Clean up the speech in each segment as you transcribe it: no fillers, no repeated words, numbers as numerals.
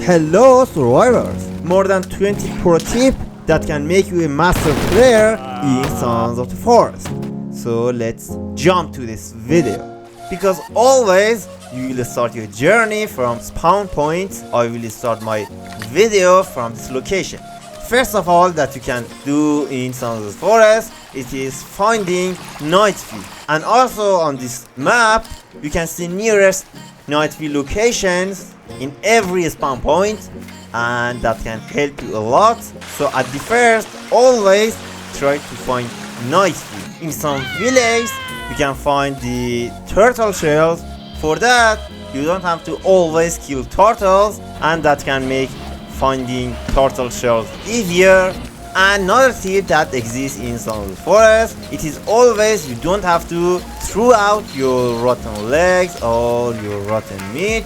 Hello survivors! More than 20 pro tips that can make you a master player in Sons of the Forest. So let's jump to this video. Because always you will start your journey from spawn point. I will start my video from this location. First of all, that you can do in Sons of the Forest, it is finding night view. And also on this map you can see nearest night view locations in every spawn point, and that can help you a lot. So at the first, always try to find night view. In some villages you can find the turtle shells. For that you don't have to always kill turtles, and that can make finding turtle shells easier. Another tip that exists in some forest, it is always you don't have to throw out your rotten legs or your rotten meat,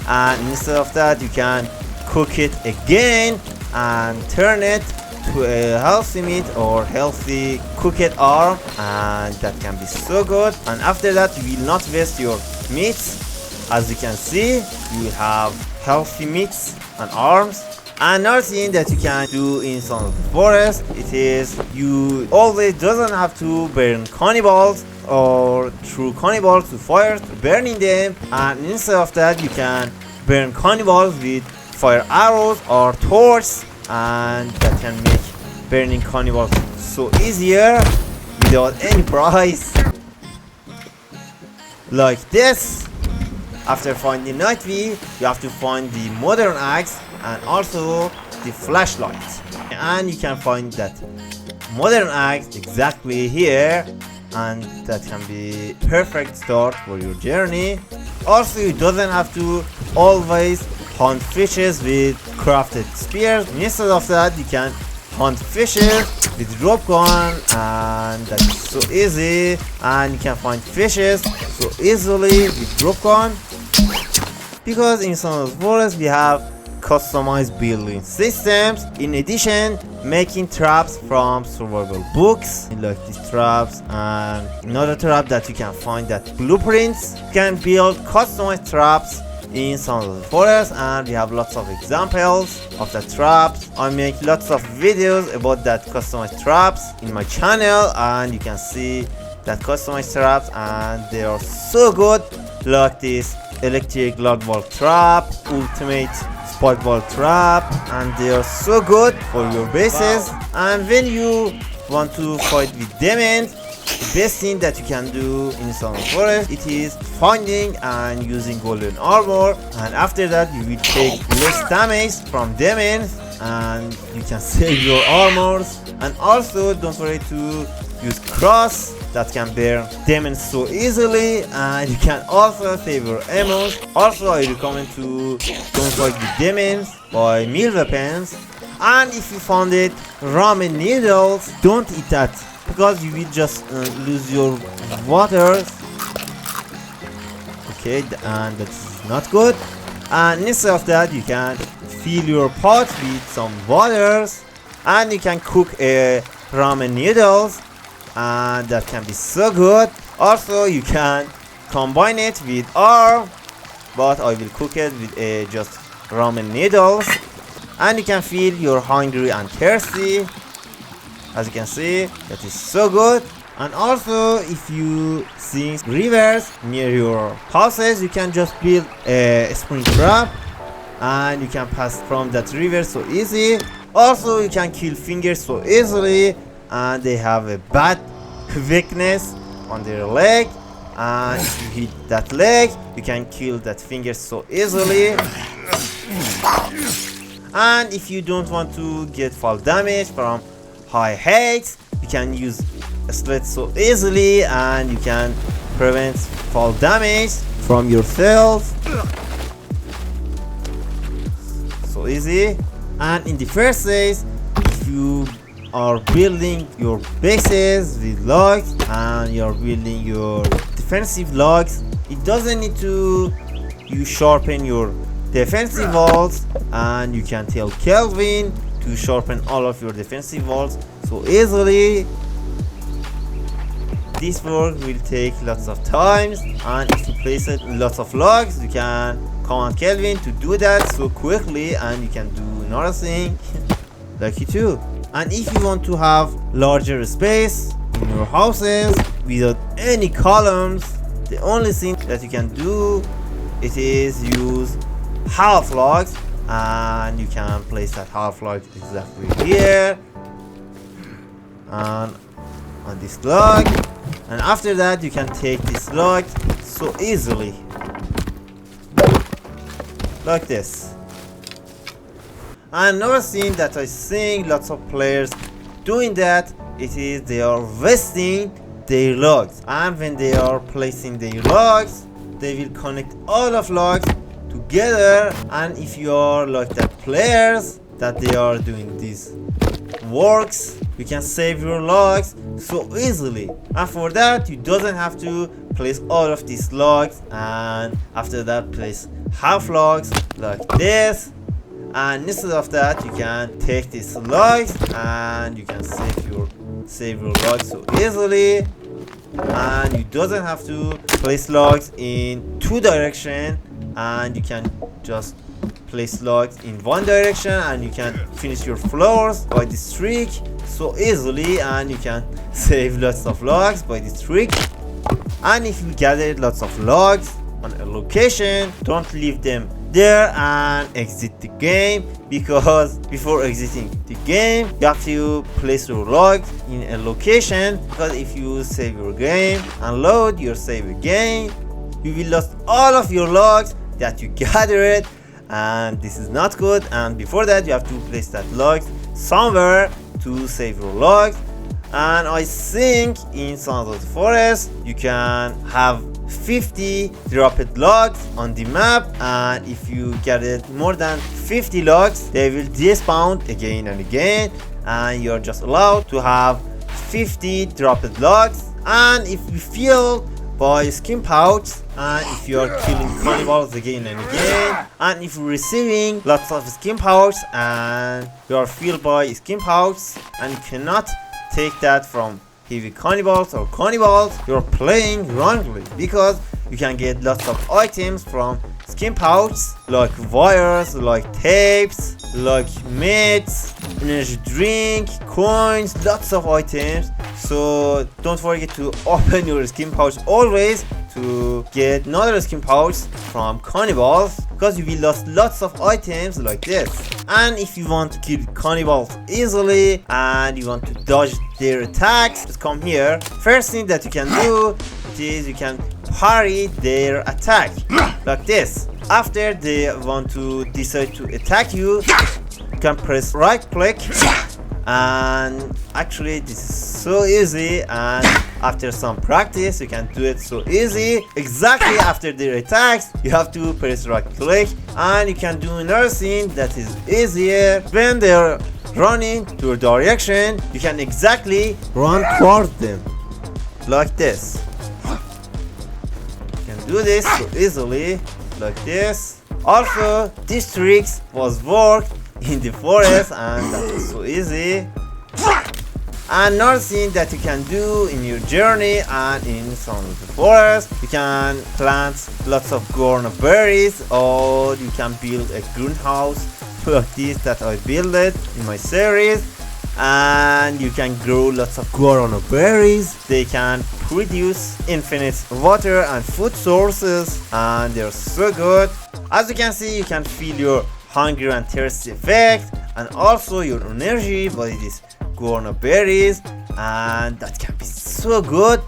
and instead of that you can cook it again and turn it to a healthy meat or healthy cooked arm, and that can be so good. And after that you will not waste your meats. As you can see, you have healthy meats and arms. Another thing that you can do in some of the forest, it is you always doesn't have to burn cannibals or throw cannibals to fire to burning them, and instead of that you can burn cannibals with fire arrows or torches, and that can make burning cannibals so easier without any price. Like this. After finding night view, you have to find the modern axe and also the flashlight, and you can find that modern axe exactly here, and that can be perfect start for your journey. Also, you doesn't have to always hunt fishes with crafted spears. Instead of that you can hunt fishes with rope gun, and that's so easy, and you can find fishes so easily with rope gun. Because in some of the forest we have customized building systems. In addition, making traps from survival books like these traps, and another trap that you can find that blueprints. You can build customized traps in some of the forest, and we have lots of examples of the traps. I make lots of videos about that customized traps in my channel, and you can see that customized traps, and they are so good, like this electric log wall trap, ultimate spike wall trap, and they are so good for your bases. And when you want to fight with demons, the best thing that you can do in some forest, it is finding and using golden armor, and after that you will take less damage from demons and you can save your armors. And also don't forget to use cross that can burn demons so easily, and you can also save your ammo. Also I recommend to don't fight with demons by melee weapons. And if you found it ramen noodles, don't eat that, because you will just lose your water. Okay, and that's not good. And instead of that you can fill your pot with some waters, and you can cook a ramen noodles, and that can be so good. Also you can combine it with arm, but I will cook it with just ramen noodles, and you can feel you're hungry and thirsty. As you can see, that is so good. And also if you see rivers near your houses, you can just build a spring trap, and you can pass from that river so easy. Also you can kill fingers so easily, and they have a bad weakness on their leg, and if you hit that leg you can kill that finger so easily. And if you don't want to get fall damage from high heights, you can use a sled so easily, and you can prevent fall damage from yourself so easy. And in the first place, if you are building your bases with logs and you're building your defensive logs, it doesn't need to you sharpen your defensive walls, and you can tell Kelvin to sharpen all of your defensive walls so easily. This work will take lots of times, and if you place it in lots of logs you can Command Kelvin to do that so quickly, and you can do another thing like you too. And if you want to have larger space in your houses without any columns, the only thing that you can do it is use half logs, and you can place that half log exactly here and on this log, and after that you can take this log so easily like this. And another thing that I think lots of players doing that, it is they are wasting their logs, and when they are placing their logs they will connect all of logs together, and if you are like that players that they are doing these works, you can save your logs so easily, and for that you doesn't have to place all of these logs, and after that place half logs like this, and instead of that you can take these logs and you can save your logs so easily, and you doesn't have to place logs in two direction, and you can just place logs in one direction, and you can finish your floors by this trick so easily, and you can save lots of logs by this trick. And if you gather lots of logs on a location, don't leave them there and exit the game, because before exiting the game you have to place your logs in a location, because if you save your game and load your save again, you will lose all of your logs that you gathered, and this is not good. And before that you have to place that logs somewhere to save your logs. And I think in Sons of the Forest you can have 50 dropped logs on the map, and if you get more than 50 logs they will despawn again and again, and you're just allowed to have 50 dropped logs. And if you feel by skin pouch, and if you are killing cannibals again and again, and if you're receiving lots of skin pouch and you are filled by skin pouch and you cannot take that from heavy cannibals or cannibals, you're playing wrongly, because you can get lots of items from skin pouches like wires, like tapes, like meds, energy drink, coins, lots of items. So don't forget to open your skin pouch always to get another skin pouch from cannibals, because you will lose lots of items like this. And if you want to kill cannibals easily and you want to dodge their attacks, just come here. First thing that you can do is you can parry their attack like this. After they want to decide to attack you, you can press right click, and actually this is so easy, and after some practice you can do it so easy. Exactly after their attacks you have to press right click, and you can do another thing that is easier. When they're running to your direction, you can exactly run towards them like this. You can do this so easily like this. Also, this trick was worked in the forest, and that was so easy. Another thing that you can do in your journey and in some of the forest, you can plant lots of guarana berries, or you can build a greenhouse like this that I built it in my series, and you can grow lots of guarana berries. They can produce infinite water and food sources, and they're so good. As you can see, you can feel your hunger and thirst effect, and also your energy by these guarana berries, and that can be so good.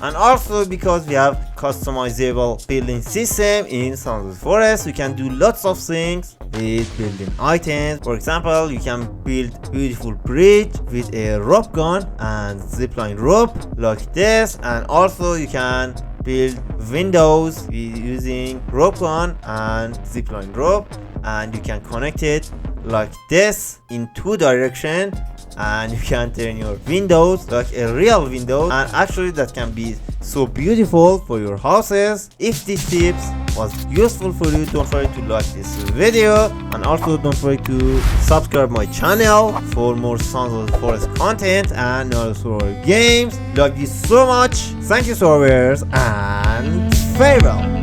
And also, because we have customizable building system in Sons of the Forest, you can do lots of things with building items. For example, you can build beautiful bridge with a rope gun and zipline rope like this, and also you can build windows using rope gun and zipline rope, and you can connect it like this in two directions, and you can turn your windows like a real window, and actually that can be so beautiful for your houses. If these tips was useful for you, don't forget to like this video, and also don't forget to subscribe my channel for more Sons of the Forest content and also games. Love you so much. Thank you, survivors, and farewell.